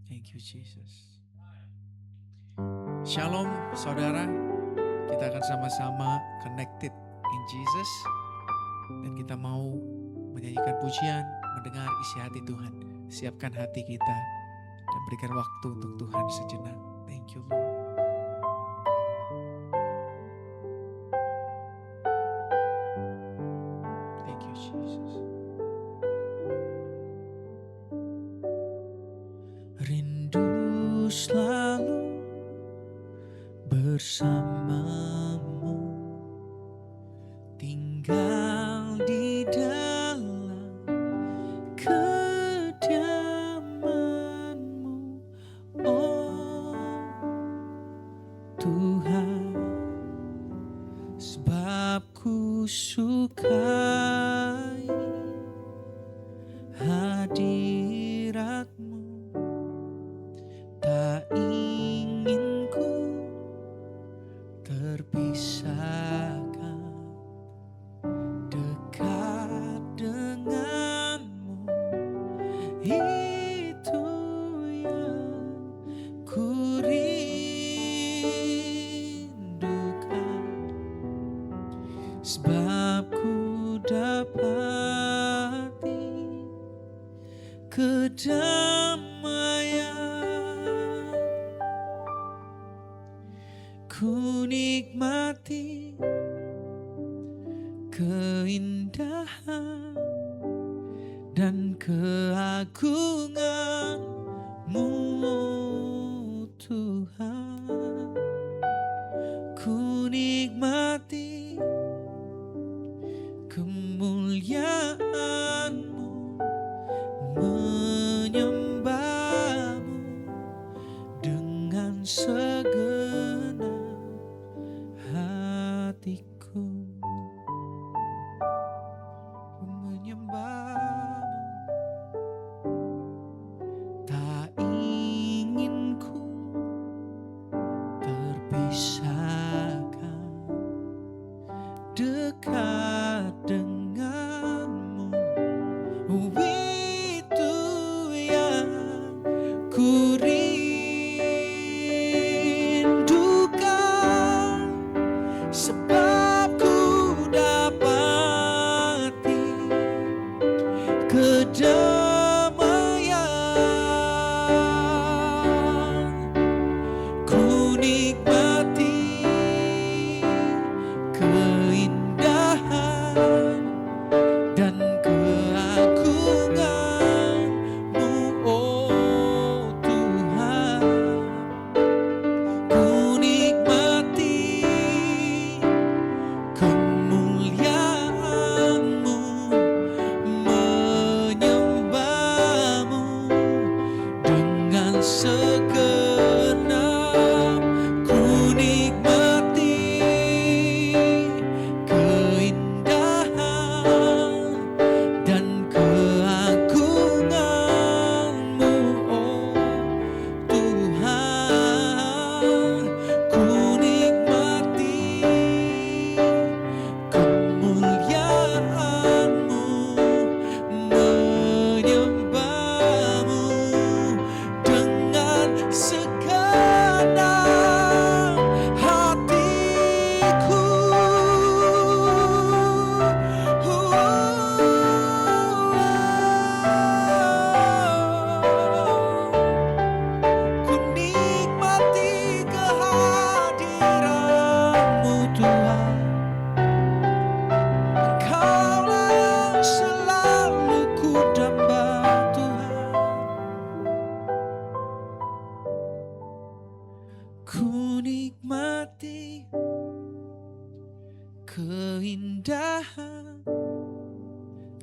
Thank you Jesus. Shalom saudara, kita akan sama-sama connected in Jesus. Dan kita mau menyanyikan pujian, mendengar isi hati Tuhan. Siapkan hati kita dan berikan waktu untuk Tuhan sejenak. Thank you Lord. Thank you Jesus. Rindu selalu bersamamu, tinggal di dalam kediaman-Mu, oh Tuhan, sebab ku sukai hadirat-Mu, tak ingin ku terpisahkan, dekat denganmu, itu yang ku rindukan, sebab ku dapati kedamaian, ku nikmati keindahan dan keagungan-Mu, Tuhan. Ku nikmati kemuliaan-Mu, menyembah-Mu dengan segenap hatiku. Ku menyembah-Mu, tak ingin ku terpisahkan, dekat denganmu, itu yang ku rindukan, sebab ku dapati kedamaian, ku nikmati keindahan dan keagungan-Mu, oh Tuhan. Ku nikmati kemuliaan-Mu, menyembah-Mu dengan segenap. Ku nikmati keindahan dan keagungan-Mu, oh Tuhan. Ku nikmati kemuliaan-Mu, menyembah-Mu dengan segenap hatiku. Ku nikmati kehadiran-Mu, Tuhan. Engkaulah yang selalu ku damba, Tuhan. Ku nikmati keindahan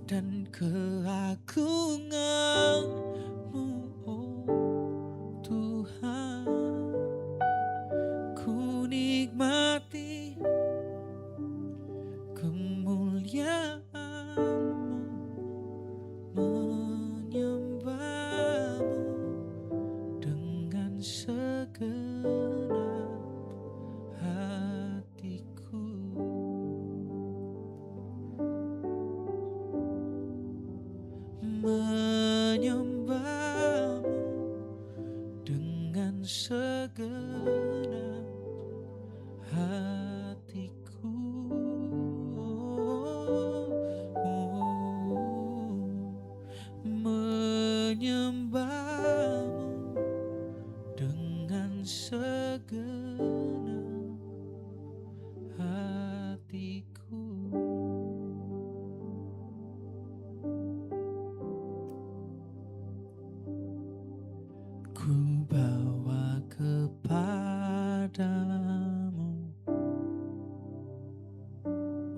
dan keagungan-Mu, oh Tuhan. Ku nikmati kemuliaan-Mu, menyembah-Mu dengan segenap hatiku. Menyembah-Mu segenap hatiku. Menyembahmu dengan segenap hatiku. Ku bawa kepadamu,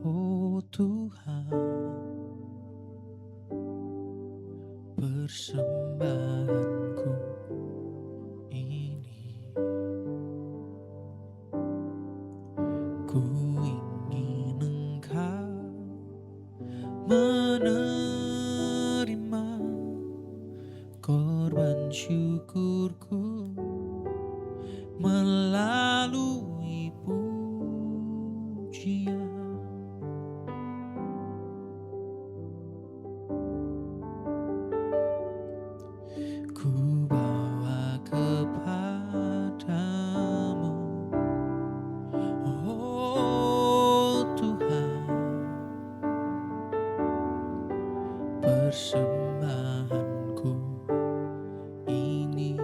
oh Tuhan, persembahanku ini. Ku ingin Engkau menerima korban syukurku melalui pujian. Ku bawa kepadamu, oh Tuhan, persembahanku ini.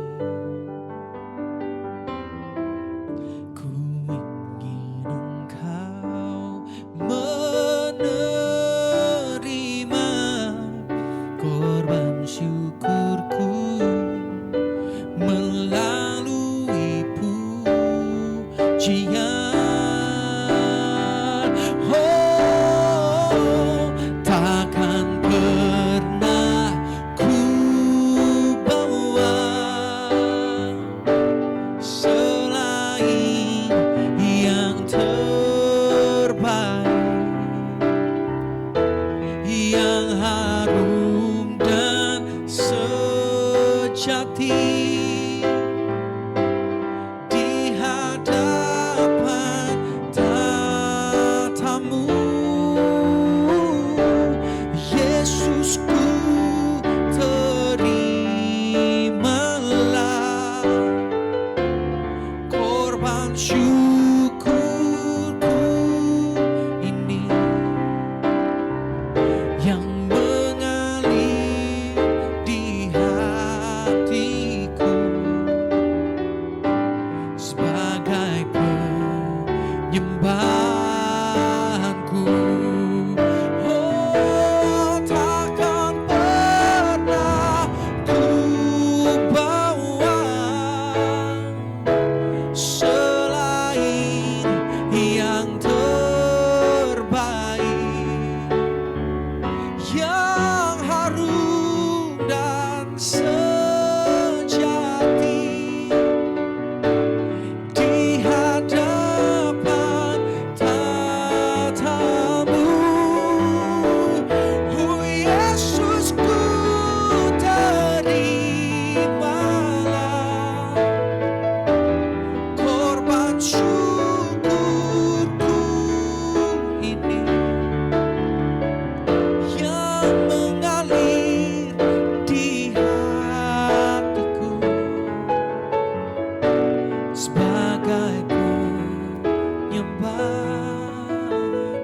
Ku ingin Engkau menerima korban syukurku melalui pujian. Oh, takkan pernah ku bawa selain yang terbaik, yang harum dan sejati di hadapan tatamu. Yesusku, terimalah korban syukurku ini yang mengalir di hatiku sebagai penyembahanku. Oh, takkan pernah ku bawa selain yang terbaik, yang harum dan sejati di hadapan tatamu. Oh Yesusku, terimalah korban syukurku ini yang mengalir di hatiku sebagai penyembahanku,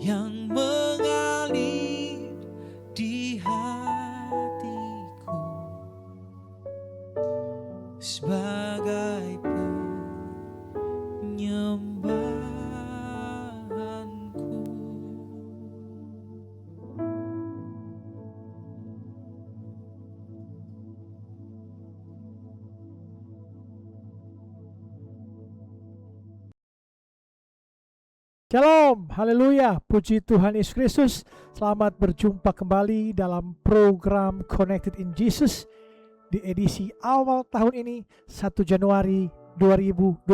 yang mengalir di hatiku sebagai penyembahanku. Shalom, haleluya, puji Tuhan Yesus Kristus. Selamat berjumpa kembali dalam program Connected in Jesus di edisi awal tahun ini, 1 Januari 2026.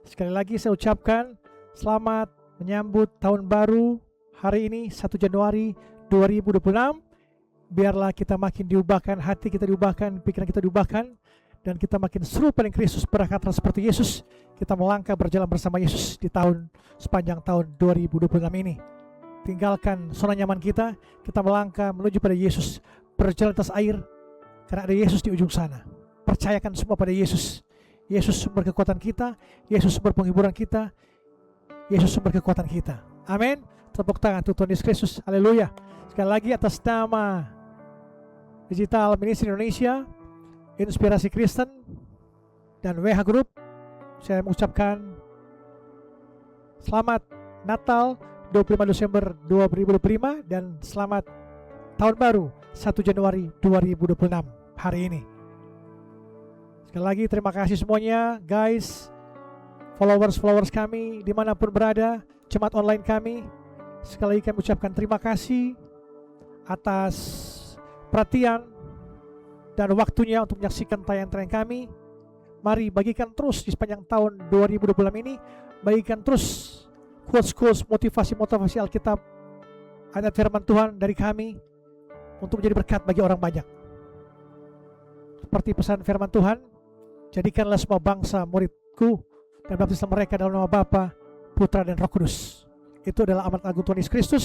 Sekali lagi saya ucapkan selamat menyambut tahun baru hari ini 1 Januari 2026. Biarlah kita makin diubahkan, hati kita diubahkan, pikiran kita diubahkan, dan kita makin serupa dengan Kristus, berkata seperti Yesus. Kita melangkah berjalan bersama Yesus di sepanjang tahun 2026 ini. Tinggalkan zona nyaman kita melangkah menuju pada Yesus, berjalan atas air, Karena ada Yesus di ujung sana. Percayakan semua pada Yesus. Yesus sumber kekuatan kita, Yesus sumber penghiburan kita, Yesus sumber kekuatan kita. Amin. Tepuk tangan untuk Tuhan Yesus Kristus. Haleluya. Sekali lagi atas nama Digital Ministry Indonesia, Inspirasi Kristen, dan WH Group, saya mengucapkan selamat Natal 25 Desember 2025 dan selamat Tahun Baru 1 Januari 2026 hari ini. Sekali lagi terima kasih semuanya guys, followers kami dimanapun berada, jemaat online kami. Sekali lagi kami ucapkan terima kasih atas perhatian dan waktunya untuk menyaksikan tayang-tayang kami. Mari bagikan terus di sepanjang tahun 2026 ini, bagikan terus quotes motivasi Alkitab, ayat firman Tuhan dari kami untuk menjadi berkat bagi orang banyak. Seperti pesan firman Tuhan, jadikanlah semua bangsa muridku dan baptislah mereka dalam nama Bapa, Putra dan Roh Kudus. Itu adalah amanat agung Tuhan Yesus Kristus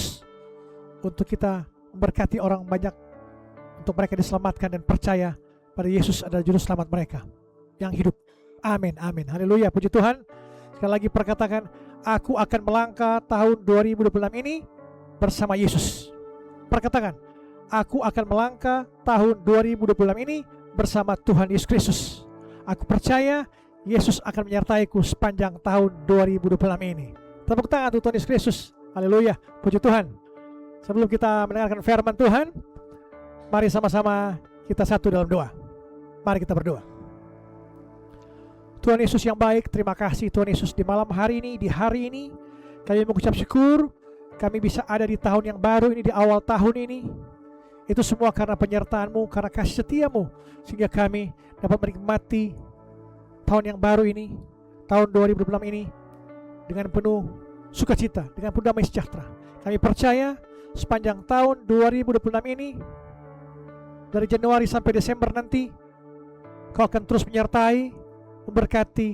untuk kita memberkati orang banyak, untuk mereka diselamatkan dan percaya pada Yesus adalah juru selamat mereka yang hidup. Amin, amin, haleluya, puji Tuhan. Sekali lagi perkatakan, aku akan melangkah tahun 2026 ini bersama Yesus. Perkatakan, aku akan melangkah tahun 2026 ini bersama Tuhan Yesus Kristus. Aku percaya Yesus akan menyertaiku sepanjang tahun 2026 ini. Tepuk tangan untuk Tuhan Yesus Kristus. Haleluya, puji Tuhan. Sebelum kita mendengarkan firman Tuhan, mari sama-sama kita satu dalam doa. Mari kita berdoa. Tuhan Yesus yang baik, terima kasih Tuhan Yesus di malam hari ini, di hari ini kami mengucap syukur kami bisa ada di tahun yang baru ini, di awal tahun ini. Itu semua karena penyertaan-Mu, karena kasih setia-Mu, sehingga kami dapat menikmati tahun yang baru ini, tahun 2026 ini dengan penuh sukacita, dengan penuh damai sejahtera. Kami percaya sepanjang tahun 2026 ini, dari Januari sampai Desember nanti, Kau akan terus menyertai, memberkati,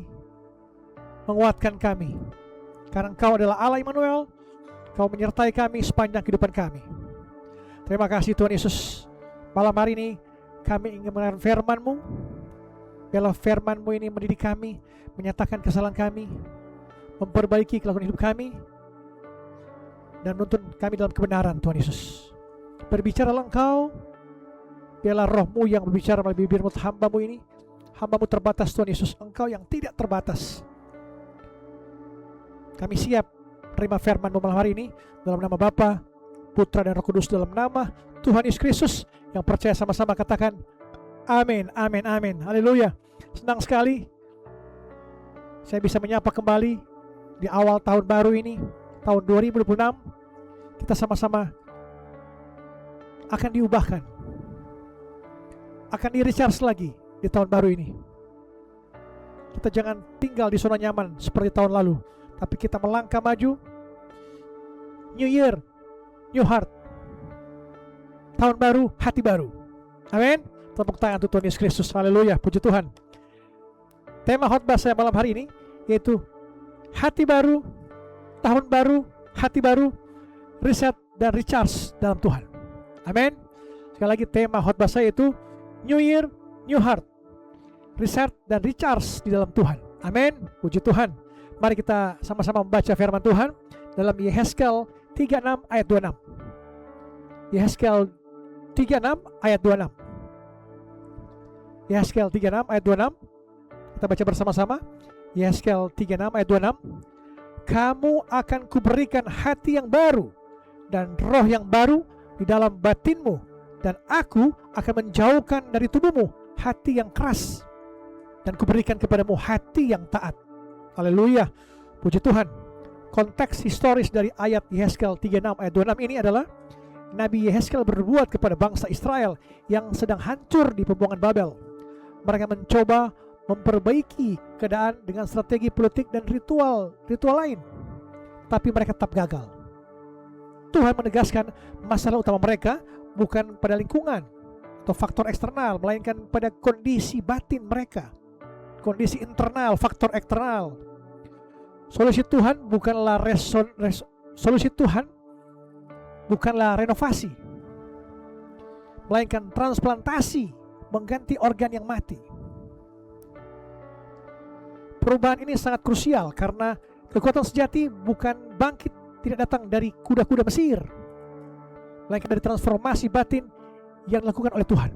menguatkan kami. Karena Engkau adalah Allah Immanuel, Kau menyertai kami sepanjang kehidupan kami. Terima kasih Tuhan Yesus. Malam hari ini kami ingin mendengar firman-Mu. Biarlah firman-Mu ini mendidik kami, menyatakan kesalahan kami, memperbaiki kelakuan hidup kami, dan menuntun kami dalam kebenaran Tuhan Yesus. Berbicaralah Engkau, biarlah Roh-Mu yang berbicara melalui bibir hamba-Mu ini. Hamba-Mu terbatas Tuhan Yesus, Engkau yang tidak terbatas. Kami siap terima firman-Mu malam hari ini dalam nama Bapa, Putra dan Roh Kudus, dalam nama Tuhan Yesus Kristus. Yang percaya sama-sama katakan amin, amin, amin, haleluya. Senang sekali saya bisa menyapa kembali di awal tahun baru ini, tahun 2026. Kita sama-sama akan diubahkan, akan di-recharge lagi di tahun baru ini. Kita jangan tinggal di zona nyaman seperti tahun lalu, tapi kita melangkah maju. New Year, new heart. Tahun baru, hati baru. Amin. Tepuk tangan untuk Tuhan Yesus Kristus. Haleluya, puji Tuhan. Tema khotbah saya malam hari ini yaitu hati baru, tahun baru, hati baru, reset dan recharge dalam Tuhan. Amin. Sekali lagi tema khotbah saya itu New Year, new heart, reset dan recharge di dalam Tuhan. Amin. Puji Tuhan. Mari kita sama-sama membaca firman Tuhan dalam Yehezkel 36 ayat 26. Yehezkel 36 ayat 26. Yehezkel 36 ayat 26. Kita baca bersama-sama. Yehezkel 36 ayat 26. Kamu akan kuberikan hati yang baru dan roh yang baru di dalam batinmu, dan aku akan menjauhkan dari tubuhmu hati yang keras, dan kuberikan kepadamu hati yang taat. Haleluya, puji Tuhan. Konteks historis dari ayat Yehezkel 36 ayat 26 ini adalah Nabi Yehezkel bernubuat kepada bangsa Israel yang sedang hancur di pembuangan Babel. Mereka mencoba memperbaiki keadaan dengan strategi politik dan ritual lain, tapi mereka tetap gagal. Tuhan menegaskan masalah utama mereka bukan pada lingkungan atau faktor eksternal, melainkan pada kondisi batin mereka, kondisi internal, faktor eksternal. Solusi Tuhan bukanlah solusi Tuhan bukanlah renovasi, melainkan transplantasi mengganti organ yang mati. Perubahan ini sangat krusial karena kekuatan sejati bukan bangkit, tidak datang dari kuda-kuda Mesir, melainkan dari transformasi batin yang dilakukan oleh Tuhan.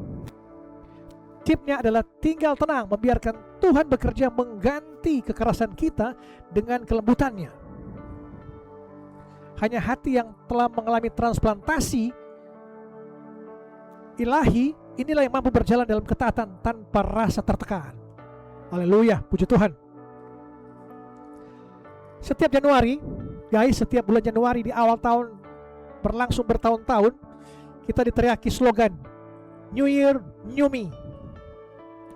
Tipsnya adalah tinggal tenang, membiarkan Tuhan bekerja mengganti kekerasan kita dengan kelembutannya. Hanya hati yang telah mengalami transplantasi ilahi, inilah yang mampu berjalan dalam ketaatan tanpa rasa tertekan. Haleluya, puji Tuhan. Setiap Januari, guys, setiap bulan Januari di awal tahun berlangsung bertahun-tahun, kita diteriaki slogan New Year, New Me.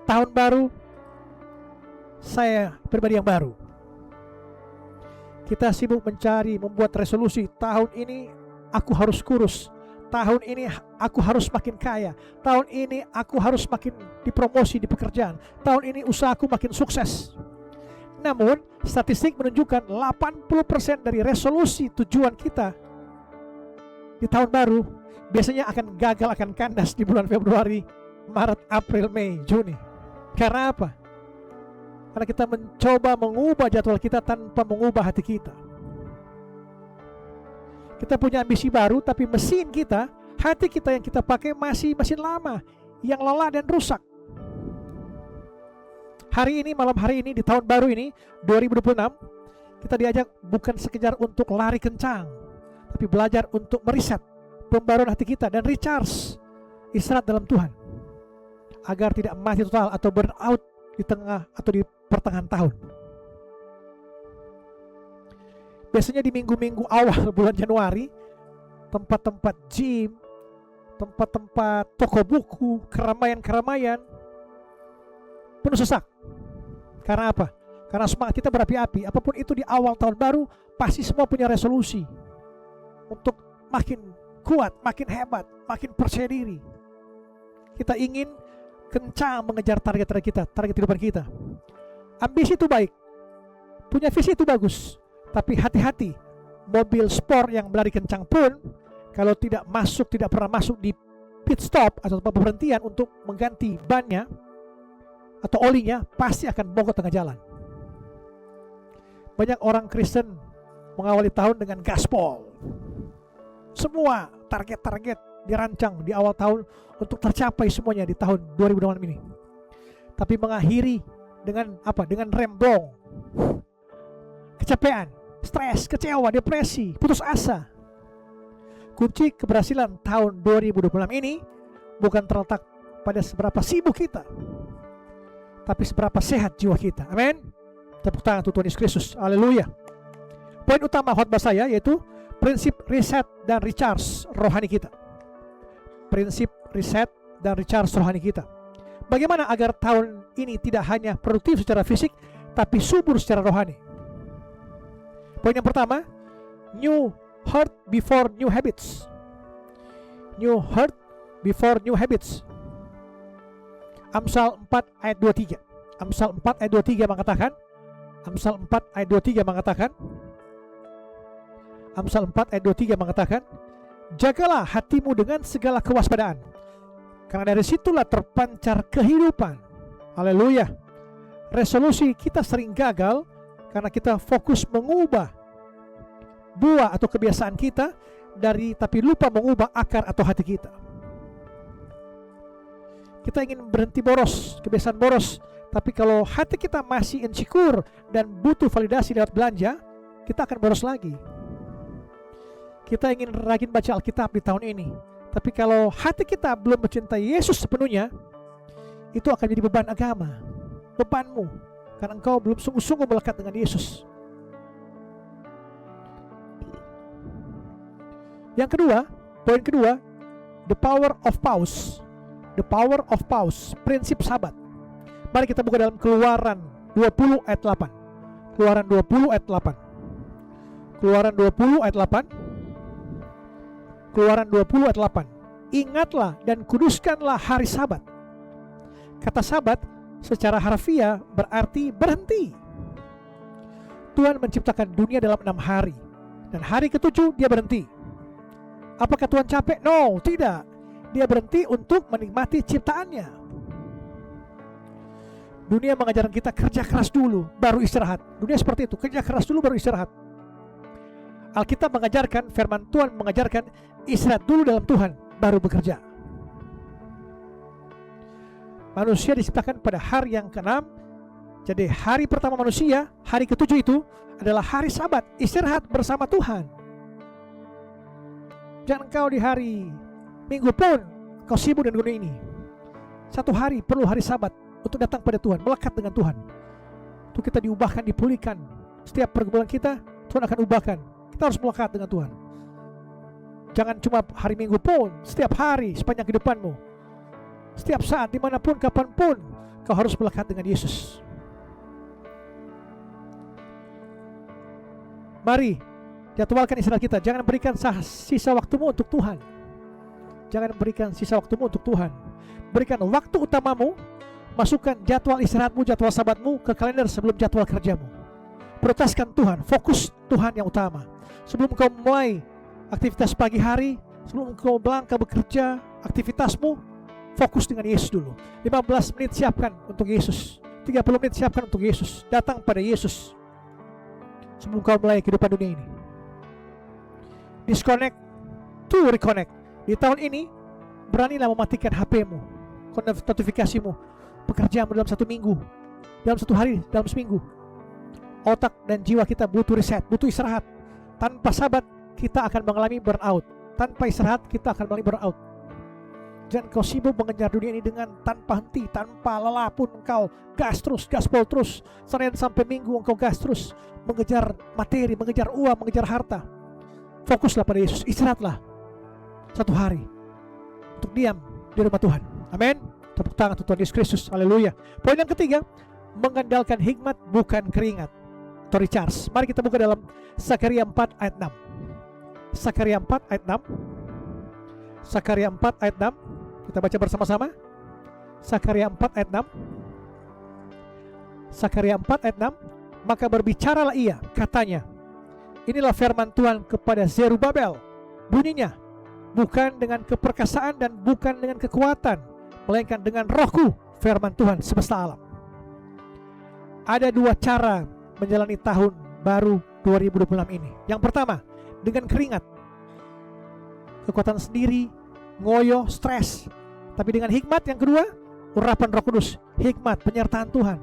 Tahun baru, saya pribadi yang baru. Kita sibuk mencari, membuat resolusi. Tahun ini aku harus kurus. Tahun ini aku harus makin kaya. Tahun ini aku harus makin dipromosi di pekerjaan. Tahun ini usahaku makin sukses. Namun, statistik menunjukkan 80% dari resolusi tujuan kita di tahun baru biasanya akan gagal, akan kandas di bulan Februari, Maret, April, Mei, Juni. Karena apa? Karena kita mencoba mengubah jadwal kita tanpa mengubah hati kita. Kita punya ambisi baru, tapi mesin kita, hati kita yang kita pakai masih mesin lama, yang lelah dan rusak. Hari ini, malam hari ini, di tahun baru ini, 2026, kita diajak bukan sekedar untuk lari kencang, tapi belajar untuk meriset pembaruan hati kita dan recharge, istirahat dalam Tuhan, agar tidak mati total atau burn out di tengah atau di pertengahan tahun. Biasanya di minggu-minggu awal bulan Januari, tempat-tempat gym, tempat-tempat toko buku, keramaian-keramaian penuh sesak. Karena apa? Karena semangat kita berapi-api. Apapun itu di awal tahun baru, pasti semua punya resolusi untuk makin kuat, makin hebat, makin percaya diri. Kita ingin kencang mengejar target-target kita, target kehidupan kita. Ambisi itu baik, punya visi itu bagus, tapi hati-hati, mobil sport yang berlari kencang pun kalau tidak pernah masuk di pit stop atau tempat pemberhentian untuk mengganti bannya atau olinya, pasti akan mogok tengah jalan. Banyak orang Kristen mengawali tahun dengan gaspol. Semua target-target dirancang di awal tahun untuk tercapai semuanya di tahun 2026 ini. Tapi mengakhiri dengan apa? Dengan remblong, kecapean, stres, kecewa, depresi, putus asa. Kunci keberhasilan tahun 2026 ini bukan terletak pada seberapa sibuk kita, tapi seberapa sehat jiwa kita. Amin. Tepuk tangan untuk Tuhan Yesus Kristus. Haleluya. Poin utama khotbah saya yaitu prinsip reset dan recharge rohani kita. Prinsip reset dan recharge rohani kita. Bagaimana agar tahun ini tidak hanya produktif secara fisik, tapi subur secara rohani. Poin yang pertama, new heart before new habits. New heart before new habits. Amsal 4 ayat 23. Amsal 4 ayat 23 mengatakan, Amsal 4 ayat 23 mengatakan, Amsal 4 ayat 23 mengatakan, jagalah hatimu dengan segala kewaspadaan, karena dari situlah terpancar kehidupan. Haleluya. Resolusi kita sering gagal karena kita fokus mengubah buah atau kebiasaan kita tapi lupa mengubah akar atau hati kita. Kita ingin berhenti boros, kebiasaan boros, tapi kalau hati kita masih insecure dan butuh validasi lewat belanja, kita akan boros lagi. Kita ingin rajin baca Alkitab di tahun ini, tapi kalau hati kita belum mencintai Yesus sepenuhnya, itu akan jadi beban agama, bebanmu, karena engkau belum sungguh-sungguh melekat dengan Yesus. Yang kedua, poin kedua, the power of pause. The power of pause, prinsip sabat. Mari kita buka dalam Keluaran 20 ayat 8. Keluaran 20 ayat 8. Keluaran 20 ayat 8. Keluaran 20 ayat 8. Ingatlah dan kuduskanlah hari Sabat. Kata Sabat secara harfiah berarti berhenti. Tuhan menciptakan dunia dalam 6 hari, dan hari ke-7 dia berhenti. Apakah Tuhan capek? No, tidak. Dia berhenti untuk menikmati ciptaannya. Dunia mengajarkan kita kerja keras dulu, baru istirahat. Dunia seperti itu, kerja keras dulu, baru istirahat. Alkitab mengajarkan, firman Tuhan mengajarkan, istirahat dulu dalam Tuhan, baru bekerja. Manusia diciptakan pada hari yang ke-6. Jadi hari pertama manusia, hari ke-7 itu adalah hari Sabat, istirahat bersama Tuhan. Jangan kau di hari Minggu pun kau sibuk dengan dunia ini. Satu hari perlu hari Sabat untuk datang pada Tuhan, melekat dengan Tuhan. Untuk kita diubahkan, dipulihkan. Setiap pergumulan kita, Tuhan akan ubahkan. Kita harus melekat dengan Tuhan. Jangan cuma hari Minggu pun, setiap hari sepanjang kehidupanmu. Setiap saat, dimanapun, kapanpun, kau harus melekat dengan Yesus. Mari jadwalkan istirahat kita. Jangan berikan sisa waktumu untuk Tuhan. Jangan berikan sisa waktumu untuk Tuhan. Berikan waktu utamamu. Masukkan jadwal istirahatmu, jadwal sabatmu ke kalender sebelum jadwal kerjamu. Prioritaskan Tuhan, fokus Tuhan yang utama. Sebelum kau mulai aktivitas pagi hari, sebelum kau berangkat bekerja, aktivitasmu, fokus dengan Yesus dulu. 15 menit siapkan untuk Yesus, 30 menit siapkan untuk Yesus. Datang pada Yesus sebelum kau mulai kehidupan dunia ini. Disconnect to reconnect. Di tahun ini, beranilah mematikan HP-mu, notifikasimu, pekerjaanmu dalam satu minggu, dalam satu hari, dalam seminggu. Otak dan jiwa kita butuh reset, butuh istirahat. Tanpa Sabat, kita akan mengalami burnout. Tanpa istirahat, kita akan mengalami burnout. Jangan kau sibuk mengejar dunia ini dengan tanpa henti, tanpa lelah pun engkau gas terus, gaspol terus. Senin sampai Minggu engkau gas terus, mengejar materi, mengejar uang, mengejar harta. Fokuslah pada Yesus, istirahatlah satu hari untuk diam di rumah Tuhan. Amin. Tepuk tangan untuk Tuhan Yesus Kristus. Haleluya. Poin yang ketiga, mengandalkan hikmat bukan keringat. Tori Charles. Mari kita buka dalam Sakaria 4 ayat 6. Sakaria 4 ayat 6. Sakaria 4 ayat 6. Kita baca bersama-sama. Sakaria 4 ayat 6. Sakaria 4 ayat 6. Maka berbicaralah ia, katanya, inilah firman Tuhan kepada Zerubabel. Bunyinya, bukan dengan keperkasaan dan bukan dengan kekuatan, melainkan dengan rohku, firman Tuhan semesta alam. Ada dua cara menjalani tahun baru 2026 ini. Yang pertama, dengan keringat, kekuatan sendiri, ngoyo, stres. Tapi dengan hikmat. Yang kedua, urapan Roh Kudus, hikmat, penyertaan Tuhan.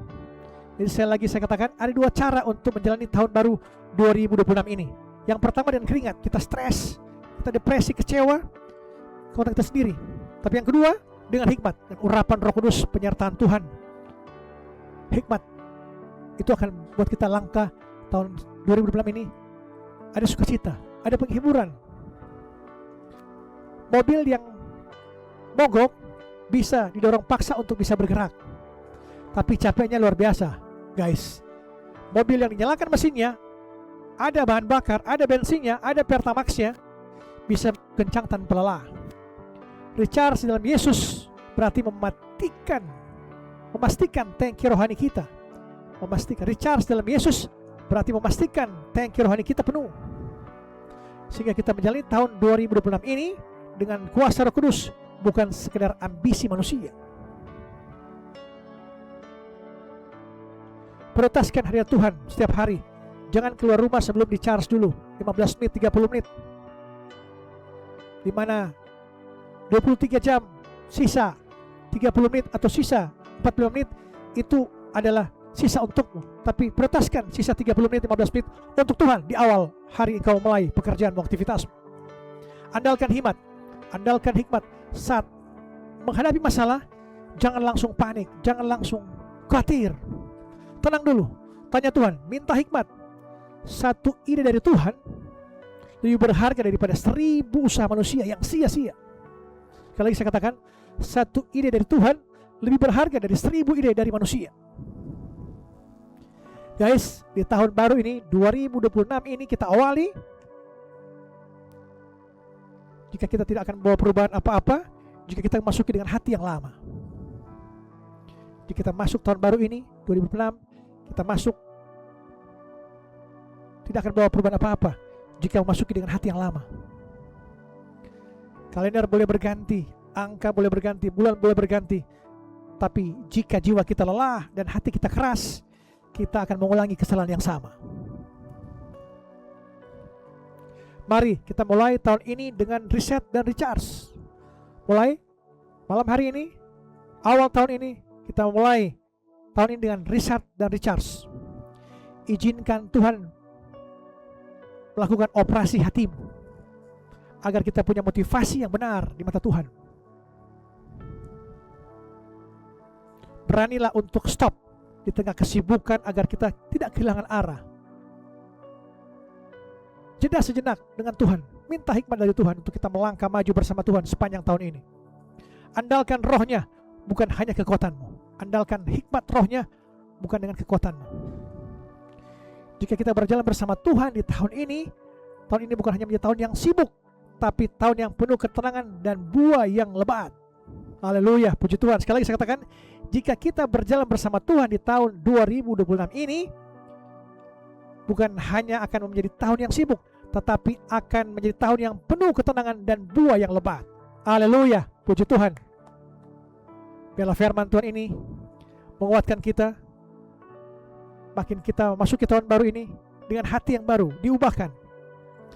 Jadi saya katakan, ada dua cara untuk menjalani tahun baru 2026 ini. Yang pertama dengan keringat, kita stres, kita depresi, kecewa, kekuatan kita sendiri. Tapi yang kedua, dengan hikmat dan urapan Roh Kudus, penyertaan Tuhan. Hikmat itu akan buat kita langkah tahun 2026 ini. Ada sukacita, ada penghiburan. Mobil yang mogok bisa didorong paksa untuk bisa bergerak, tapi capeknya luar biasa, guys. Mobil yang dinyalakan mesinnya, ada bahan bakar, ada bensinnya, ada pertamaxnya, bisa kencang tanpa lelah. Recharge dalam Yesus berarti memastikan tangki rohani kita. Memastikan recharge dalam Yesus berarti memastikan tangki rohani kita penuh, sehingga kita menjalani tahun 2026 ini dengan kuasa Roh Kudus, bukan sekedar ambisi manusia. Prioritaskan hadirat Tuhan setiap hari. Jangan keluar rumah sebelum di-charge dulu 15 menit, 30 menit. Di mana 23 jam sisa 30 menit atau sisa 40 menit itu adalah sisa untukmu. Tapi prioritaskan sisa 30 menit, 15 menit untuk Tuhan di awal hari engkau mulai pekerjaanmu, aktivitasmu. Andalkan hikmat saat menghadapi masalah. Jangan langsung panik, jangan langsung khawatir. Tenang dulu, tanya Tuhan, minta hikmat. Satu ide dari Tuhan lebih berharga daripada 1000 usaha manusia yang sia-sia. Sekali lagi saya katakan, satu ide dari Tuhan lebih berharga dari 1000 ide dari manusia. Guys, di tahun baru ini 2026 ini kita awali. Jika kita tidak akan membawa perubahan apa-apa, jika kita masuki dengan hati yang lama. Jika kita masuk tahun baru ini 2026, kita masuk tidak akan membawa perubahan apa-apa jika memasuki dengan hati yang lama. Kalender boleh berganti, angka boleh berganti, bulan boleh berganti, Tapi jika jiwa kita lelah dan hati kita keras, kita akan mengulangi kesalahan yang sama. Mari kita mulai tahun ini dengan reset dan recharge. Mulai malam hari ini, awal tahun ini, kita mulai tahun ini dengan reset dan recharge. Izinkan Tuhan melakukan operasi hatimu, agar kita punya motivasi yang benar di mata Tuhan. Beranilah untuk stop di tengah kesibukan agar kita tidak kehilangan arah. Jeda sejenak dengan Tuhan. Minta hikmat dari Tuhan untuk kita melangkah maju bersama Tuhan sepanjang tahun ini. Andalkan rohnya, bukan hanya kekuatanmu. Andalkan hikmat rohnya, bukan dengan kekuatanmu. Jika kita berjalan bersama Tuhan di tahun ini bukan hanya menjadi tahun yang sibuk, tapi tahun yang penuh ketenangan dan buah yang lebat. Haleluya, puji Tuhan. Sekali lagi saya katakan, jika kita berjalan bersama Tuhan di tahun 2026 ini, bukan hanya akan menjadi tahun yang sibuk, tetapi akan menjadi tahun yang penuh ketenangan dan buah yang lebat. Haleluya, puji Tuhan. Biarlah firman Tuhan ini menguatkan kita, makin kita masuk ke tahun baru ini dengan hati yang baru, diubahkan.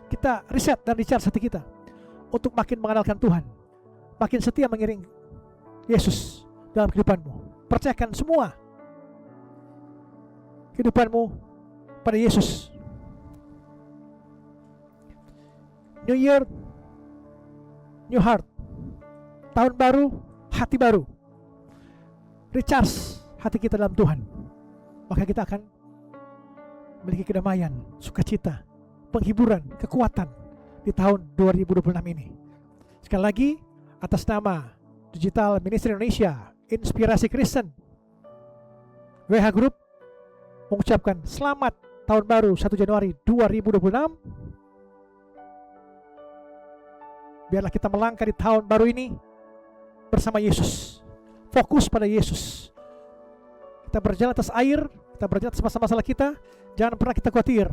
Kita riset dan recharge hati kita untuk makin mengenalkan Tuhan, makin setia mengiring Yesus dalam kehidupanmu. Percayakan semua kehidupanmu pada Yesus. New Year, new heart. Tahun baru, hati baru. Recharge hati kita dalam Tuhan. Maka kita akan memiliki kedamaian, sukacita, penghiburan, kekuatan di tahun 2026 ini. Sekali lagi, atas nama Digital Ministry Indonesia, Inspirasi Kristen, WH Group mengucapkan selamat tahun baru 1 Januari 2026. Biarlah kita melangkah di tahun baru ini bersama Yesus. Fokus pada Yesus. Kita berjalan atas air, kita berjalan atas masalah-masalah kita. Jangan pernah kita khawatir,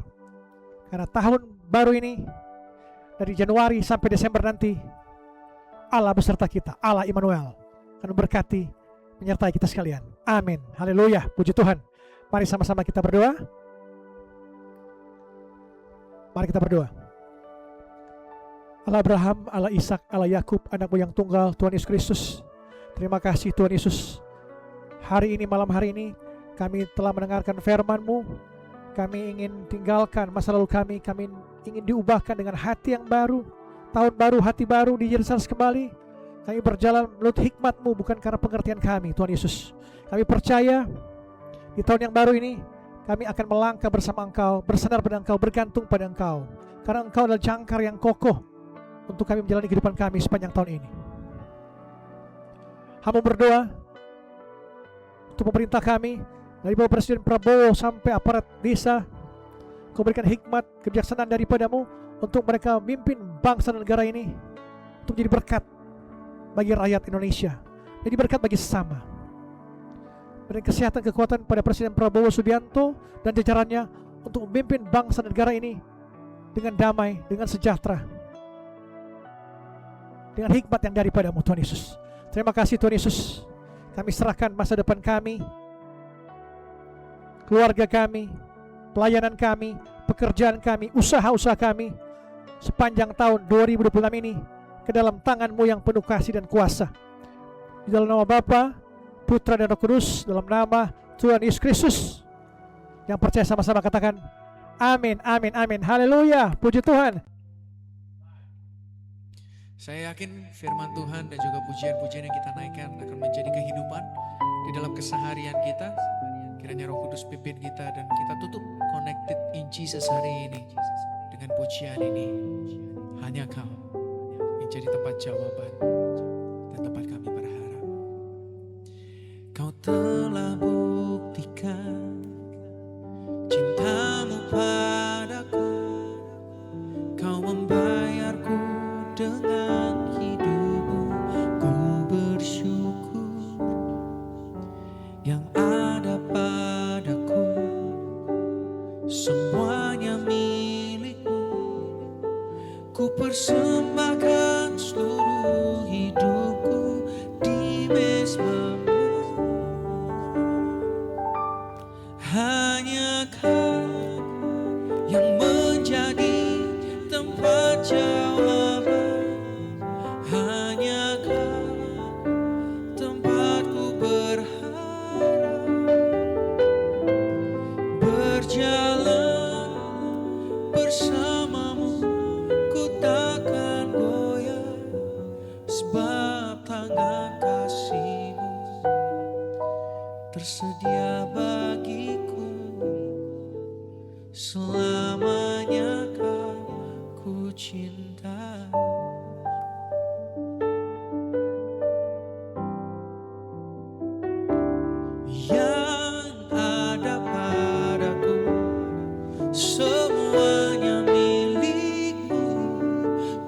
karena tahun baru ini dari Januari sampai Desember nanti, Allah beserta kita, Allah Immanuel akan memberkati, menyertai kita sekalian. Amin. Haleluya, puji Tuhan. Mari sama-sama kita berdoa. Mari kita berdoa. Allah Abraham, Allah Ishak, Allah Yakub, anakmu yang tunggal, Tuhan Yesus Kristus. Terima kasih Tuhan Yesus. Hari ini, malam hari ini, kami telah mendengarkan firman-Mu. Kami ingin tinggalkan masa lalu kami ingin diubahkan dengan hati yang baru. Tahun baru, hati baru, di-recharge kembali. Kami berjalan menurut hikmat-Mu, bukan karena pengertian kami, Tuhan Yesus. Kami percaya di tahun yang baru ini, kami akan melangkah bersama Engkau, bersandar pada Engkau, bergantung pada Engkau. Karena Engkau adalah jangkar yang kokoh untuk kami menjalani kehidupan kami sepanjang tahun ini. Hamba berdoa untuk pemerintah kami, dari Bapak Presiden Prabowo sampai aparat desa. Kau berikan hikmat, kebijaksanaan daripadamu untuk mereka memimpin bangsa dan negara ini untuk menjadi berkat bagi rakyat Indonesia, jadi berkat bagi sesama. Berikan kesehatan, kekuatan pada Presiden Prabowo Subianto dan jajarannya untuk memimpin bangsa dan negara ini dengan damai, dengan sejahtera, dengan hikmat yang daripadamu, Tuhan Yesus. Terima kasih Tuhan Yesus. Kami serahkan masa depan kami, keluarga kami, pelayanan kami, pekerjaan kami, usaha-usaha kami sepanjang tahun 2026 ini ke dalam tangan-Mu yang penuh kasih dan kuasa. Di dalam nama Bapa, Putra dan Roh Kudus, dalam nama Tuhan Yesus Kristus. Yang percaya sama-sama katakan amin, amin, amin. Haleluya, puji Tuhan. Saya yakin firman Tuhan dan juga pujian-pujian yang kita naikkan akan menjadi kehidupan di dalam keseharian kita. Kiranya Roh Kudus pimpin kita dan kita tutup Connected in Jesus hari ini dengan pujian ini. Hanya Kau yang jadi tempat jawaban dan tempat kami berharap. Kau telah buktikan cinta-Mu padaku. Kau membayarku dengan hidup-Mu. Ku bersyukur yang ada padaku, semuanya milik-Mu. Ku persembahkan seluruh hidupku di mezbamu. Kau yang menjadi tempat jawaban, hanya Kau tempatku berharap. Berjalan bersamamu, ku takkan goyah, sebab tangan kasih-Mu tersedia bagiku. Selamanya Kau ku cinta. Yang ada padaku semuanya milik-Mu.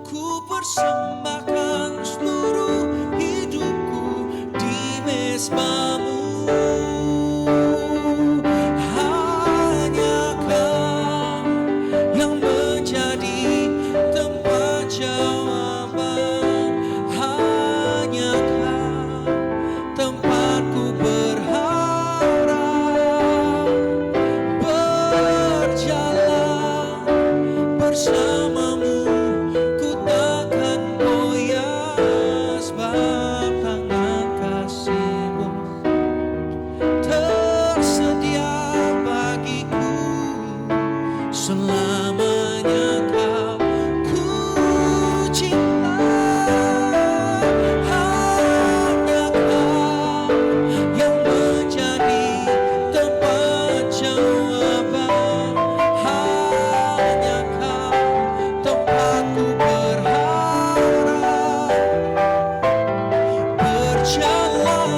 Ku persembahkan seluruh hidupku di mezbah-Mu. Hanya Kau yang menjadi tempat jawaban, hanya Kau tempatku berharap. Berjalan bersamamu, ku takkan goyah, sebab tangan kasih-Mu tersedia bagiku. Selamanya Kau ku cinta. Hanya Kau yang menjadi tempat jawaban, hanya Kau tempatku berharap. Berjalan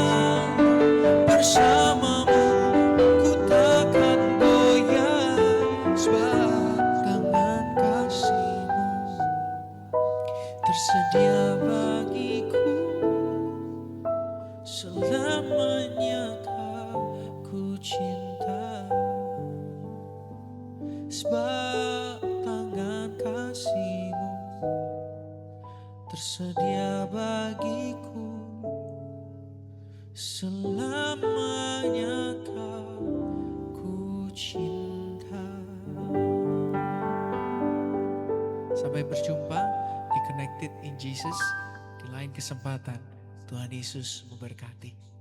bersamamu, ku takkan goyah, sebab tangan kasih-Mu tersedia bagiku. Selamanya Kau ku cinta, sebab tangan kasih-Mu tersedia bagiku. Selamanya Kau ku cinta. Sampai berjumpa di Connected in Jesus di lain kesempatan. Tuhan Yesus memberkati.